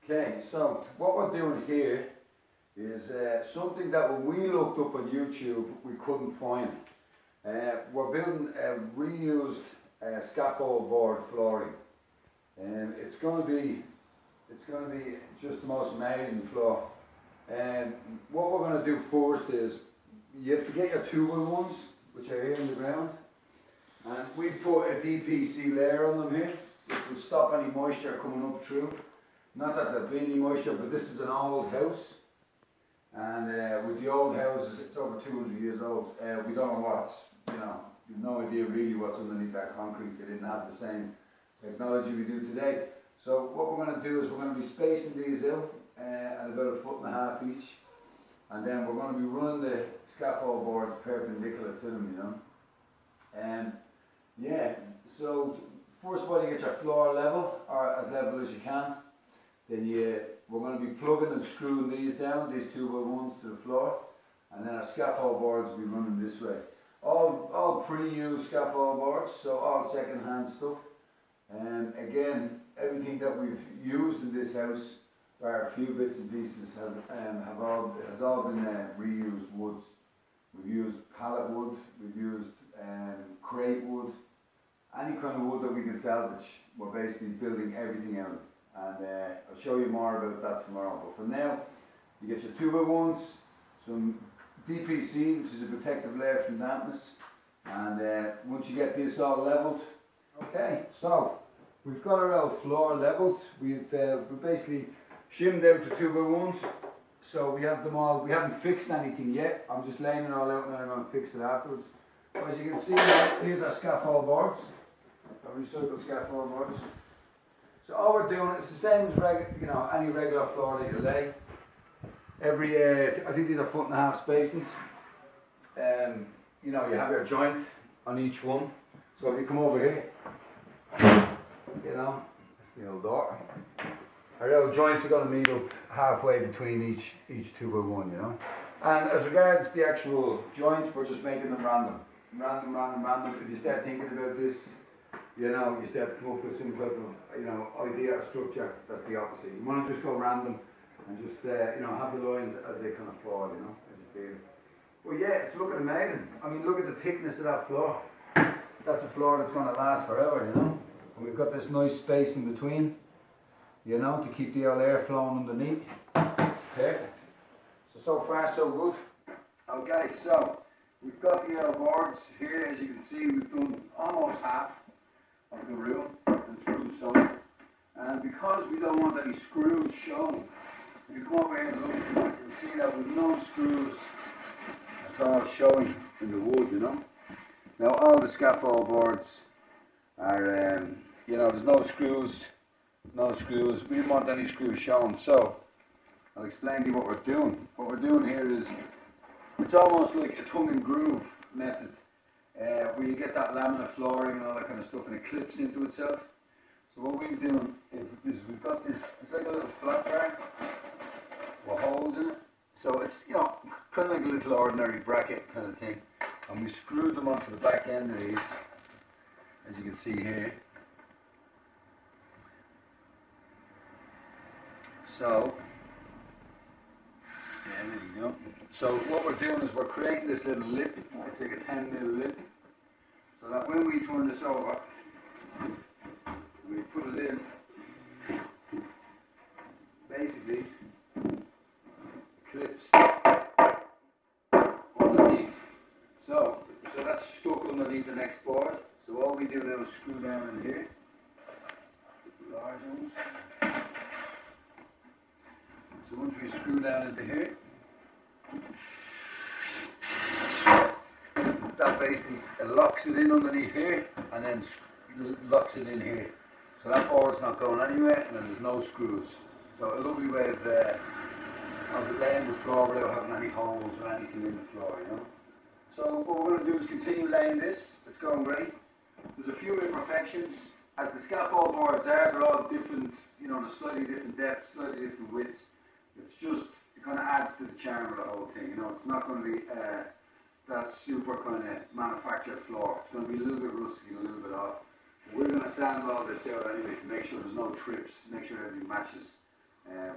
Okay, so what we're doing here is something that when we looked up on YouTube we couldn't find. We're building a reused scaffold board flooring, and it's going to be just the most amazing floor. And what we're going to do first is you have to get your 2x1s, which are here in the ground, and we put a DPC layer on them here, which will stop any moisture coming up through. Not that there'll be any moisture, but this is an old house, and with the old houses, it's over 200 years old. We don't know what's, we've no idea really what's underneath that concrete. They didn't have the same technology we do today. So what we're going to do is we're going to be spacing these out at about 1.5 feet each, and then we're going to be running the scaffold boards perpendicular to them, And yeah, so first of all you get your floor level, or as level as you can. Then we're going to be plugging and screwing these down, these 2x1s to the floor, and then our scaffold boards will be running this way. All pre-used scaffold boards, so all second-hand stuff. And again, everything that we've used in this house, bar a few bits and pieces, has all been reused woods. We've used pallet wood, we've used crate wood, any kind of wood that we can salvage. We're basically building everything out of it. And I'll show you more about that tomorrow. But for now, you get your 2x1s, some DPC, which is a protective layer from dampness, and once you get this all leveled, okay, so we've got our old floor leveled. We've basically shimmed out the 2x1s, so we have them all. We haven't fixed anything yet. I'm just laying it all out, and I'm going to fix it afterwards. So as you can see, here's our scaffold boards, our recycled scaffold boards. So all we're doing is the same as any regular floor that you lay. I think these are 1.5 spacings. You have your joint on each one. So if you come over here, that's the old door. Our old joints are going to meet up halfway between each 2x1, And as regards the actual joints, we're just making them random. Random. If you start thinking about this, you start to come up with some type of idea or structure, that's the opposite. You want to just go random and just have the lines as they kind of fall, as you feel. Well, yeah, it's looking amazing. I mean, look at the thickness of that floor. That's a floor that's going to last forever, And we've got this nice space in between, to keep the air flowing underneath. Perfect. So far so good. Okay, so we've got the boards here. As you can see, we've done almost half of the room and through some, and because we don't want any screws shown, if you come over here and look, you can see that with no screws at all showing in the wood, Now all the scaffold boards are, there's no screws. We didn't want any screws shown, so I'll explain to you what we're doing. What we're doing here is, it's almost like a tongue and groove method. Where you get that laminate flooring and all that kind of stuff, and it clips into itself. So what we're doing is we've got this, it's like a little flat bar with holes in it. So it's, kind of like a little ordinary bracket kind of thing. And we screwed them onto the back end of these, as you can see here. So, yeah, there you go. So what we're doing is we're creating this little lip. It's like a 10mm lip. So that when we turn this over, we put it in, basically clips underneath. So that's stuck underneath the next board. So all we do now is screw down in here, large ones. So once we screw down into here, that basically locks it in underneath here, and then locks it in here. So that board's not going anywhere, and then there's no screws. So a lovely way of laying the floor without having any holes or anything in the floor, So what we're going to do is continue laying this. It's going great. There's a few imperfections. As the scaffold boards are, they're all different, they're slightly different depths, slightly different widths. It kind of adds to the charm of the whole thing, It's not going to be that super kind of manufactured floor. It's going to be a little bit rusty and a little bit off. We're going to sand all this out anyway to make sure there's no trips, make sure everything matches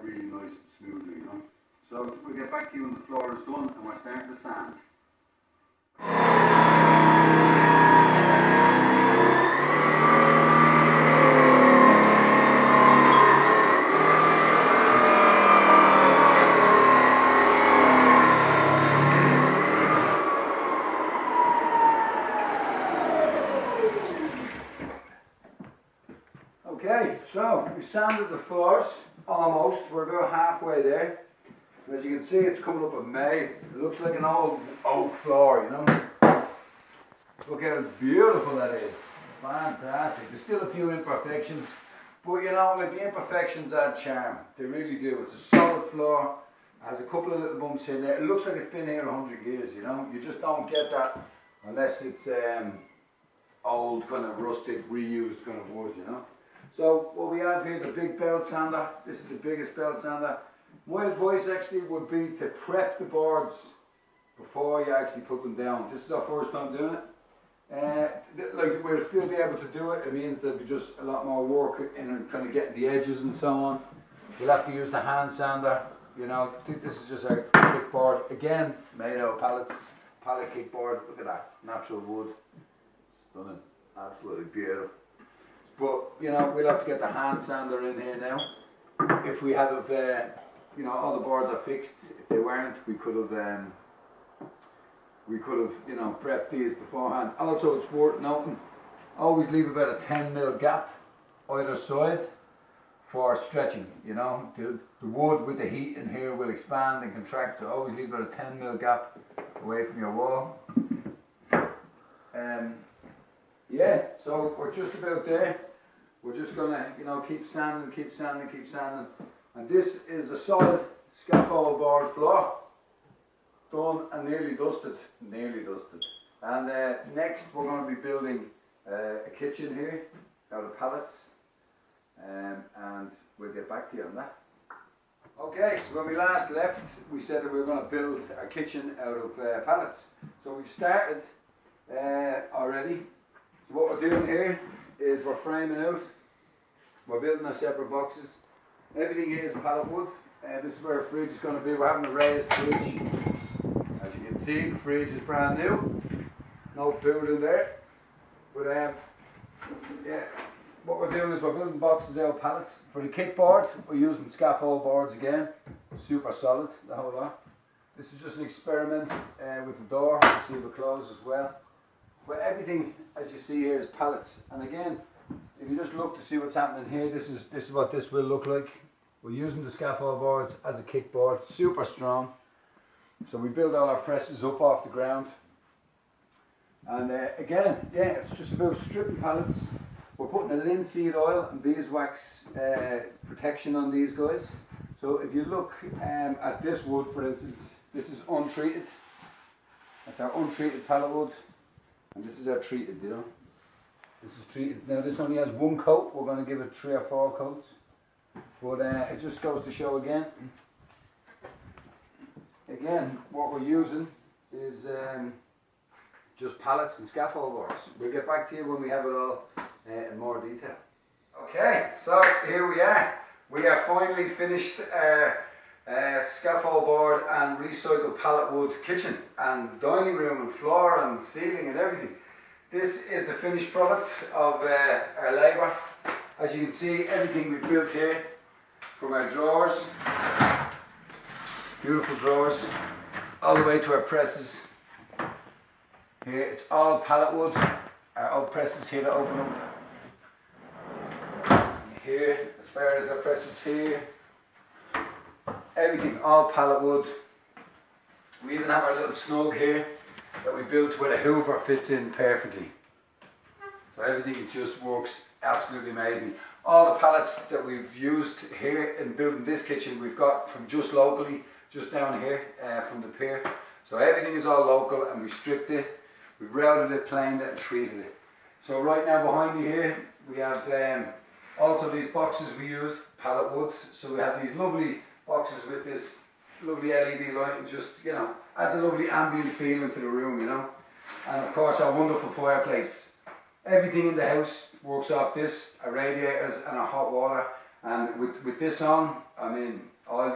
really nice and smoothly, you know. So we'll get back to you when the floor is done and we're starting to sand. Okay, so we sanded the floors almost. We're about halfway there. As you can see, it's coming up amazing. It looks like an old oak floor, you know. Look how beautiful that is. Fantastic. There's still a few imperfections, but you know, like the imperfections add charm. They really do. It's a solid floor. Has a couple of little bumps here and there. It looks like it's been here 100 years, you know. You just don't get that unless it's old, kind of rustic, reused kind of wood, you know. So what we have here is a big belt sander. This is the biggest belt sander. My advice actually would be to prep the boards before you actually put them down. This is our first time doing it. Like we'll still be able to do it. It means there'll be just a lot more work in kind of getting the edges and so on. You'll have to use the hand sander. You know, this is just a kickboard. Again, made out of pallets. Pallet kickboard. Look at that, natural wood. Stunning. Absolutely beautiful. But, you know, we'll have to get the hand sander in here now. If we had, you know, all the boards are fixed. If they weren't, we could have, you know, prepped these beforehand. Also, it's worth noting, always leave about a 10mm gap either side for stretching, you know. The wood with the heat in here will expand and contract, so always leave about a 10mm gap away from your wall. Yeah, so we're just about there. We're just gonna, you know, keep sanding, keep sanding, keep sanding. And this is a solid scaffold board floor. Done and nearly dusted. Nearly dusted. And next we're going to be building a kitchen here out of pallets. And we'll get back to you on that. Okay, so when we last left, we said that we were going to build a kitchen out of pallets. So we've started already. So what we're doing here is we're framing out. We're building our separate boxes. Everything here is pallet wood. This is where our fridge is going to be. We're having a raised fridge. As you can see, the fridge is brand new. No food in there. But yeah, what we're doing is we're building boxes out of pallets. For the kickboard, we're using scaffold boards again. Super solid, the whole lot. This is just an experiment with the door to see if it closes as well. But everything, as you see here, is pallets. And again, if you just look to see what's happening here, this is what this will look like. We're using the scaffold boards as a kickboard, super strong. So we build all our presses up off the ground. And again, yeah, it's just about stripping pallets. We're putting a linseed oil and beeswax protection on these guys. So if you look at this wood, for instance, this is untreated. That's our untreated pallet wood. And this is our treated, you know. This is treated. Now this only has one coat. We're going to give it 3 or 4 coats. But it just goes to show again. Again, what we're using is just pallets and scaffold boards. We'll get back to you when we have it all in more detail. Okay, so here we are. We are finally finished scaffold board and recycled pallet wood kitchen and dining room and floor and ceiling and everything. This is the finished product of our labour. As you can see, everything we've built here, from our drawers, beautiful drawers, all the way to our presses. Here it's all pallet wood. Our old presses here to open up. Here, as far as our presses here, everything all pallet wood. We even have our little snug here that we built where the hoover fits in perfectly. So everything just works absolutely amazing. All the pallets that we've used here in building this kitchen we've got from just locally, just down here from the pier. So everything is all local and we stripped it, we've routed it, planed it and treated it. So right now behind you here we have also these boxes we used, pallet wood. So we have these lovely boxes with this lovely LED light and just, you know, adds a lovely ambient feeling to the room, you know. And of course our wonderful fireplace. Everything in the house works off this, our radiators and our hot water And with this on, I mean,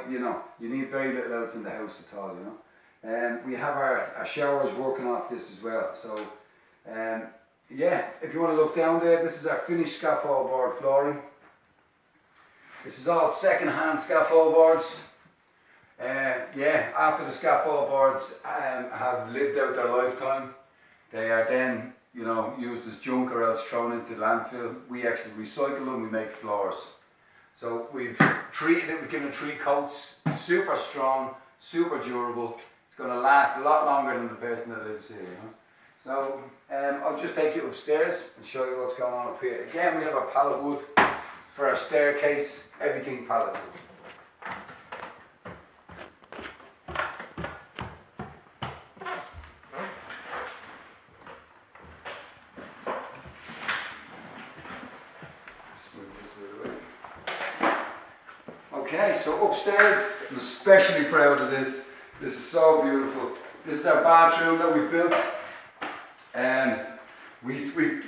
you need very little else in the house at all, you know. And we have our showers working off this as well. So, yeah, if you want to look down there, this is our finished scaffold board flooring. This is all second-hand scaffold boards. Yeah, after the scaffold boards have lived out their lifetime, they are then, you know, used as junk or else thrown into the landfill. We actually recycle them, we make floors. So we've treated it, we've given it 3 coats, super strong, super durable. It's going to last a lot longer than the person that lives here, you know. So I'll just take you upstairs and show you what's going on up here. Again, we have our pallet wood for our staircase, everything pallet wood. Okay, so upstairs, I'm especially proud of this. This is so beautiful. This is our bathroom that we built.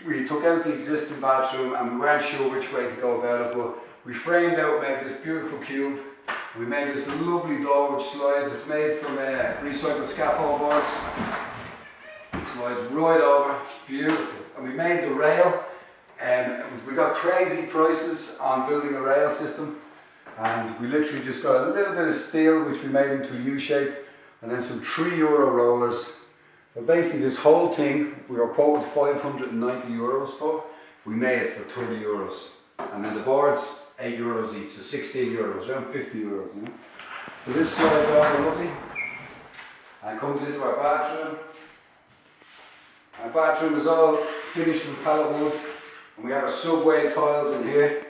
We took out the existing bathroom and we weren't sure which way to go about it, but we framed out, made this beautiful cube. We made this lovely door which slides. It's made from recycled scaffold boards. It slides right over, beautiful. And we made the rail. We got crazy prices on building a rail system. And we literally just got a little bit of steel which we made into a U shape, and then some €3 rollers. So basically this whole thing we were quoted €590 for. We made it for €30. And then the boards, €8 each, so €16, around €50, you know. So this slides over lovely and comes into our bathroom. Our bathroom is all finished with pallet wood, and we have our subway tiles in here.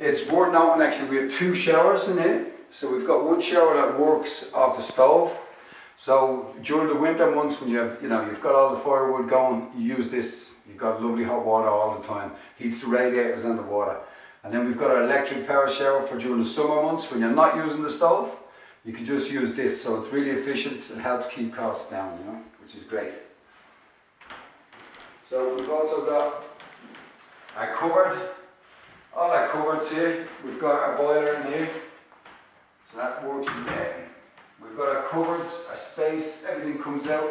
It's worth noting actually we have 2 showers in here. So we've got one shower that works off the stove. So during the winter months when you've got all the firewood going, you use this. You've got lovely hot water all the time. Heats the radiators and the water. And then we've got our electric power shower for during the summer months when you're not using the stove. You can just use this. So it's really efficient. It helps keep costs down, you know, which is great. So we've also got our cupboard. All our cupboards here, we've got our boiler in here, so that works in there. We've got our cupboards, our space, everything comes out,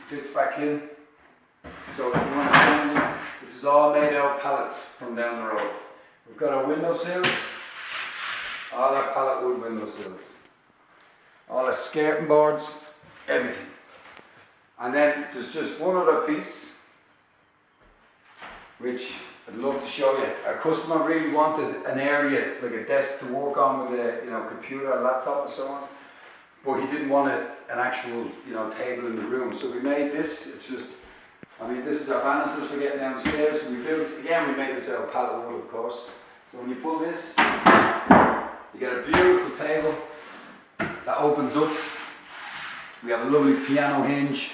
fits back in. So if you want to change it, this is all made out of pallets from down the road. We've got our window sills, all our pallet wood window sills, all our skirting boards, everything. And then there's just one other piece, which I'd love to show you. Our customer really wanted an area, like a desk to work on with a computer, a laptop and so on. But he didn't want an actual table in the room. So we made this. It's just, this is our banisters for getting downstairs. So we made this out of pallet wood, of course. So when you pull this, you get a beautiful table that opens up. We have a lovely piano hinge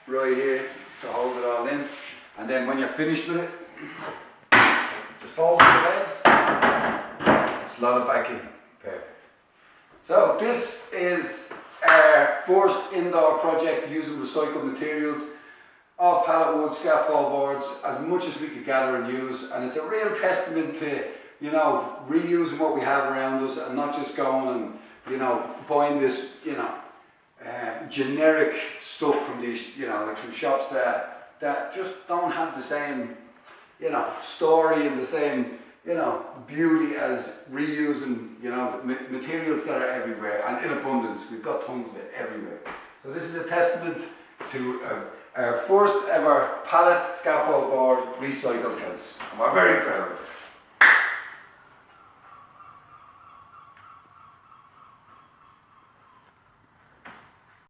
right here to hold it all in. And then when you're finished with it, just fold the legs, slot it back in. Perfect. So this is our first indoor project using recycled materials, all pallet wood, scaffold boards, as much as we could gather and use. And it's a real testament to, reusing what we have around us and not just going and, buying this, generic stuff from these, like from shops that just don't have the same, story and the same, beauty as reusing, materials that are everywhere and in abundance. We've got tons of it everywhere. So this is a testament to our first ever pallet scaffold board recycled house. And we're very proud of it.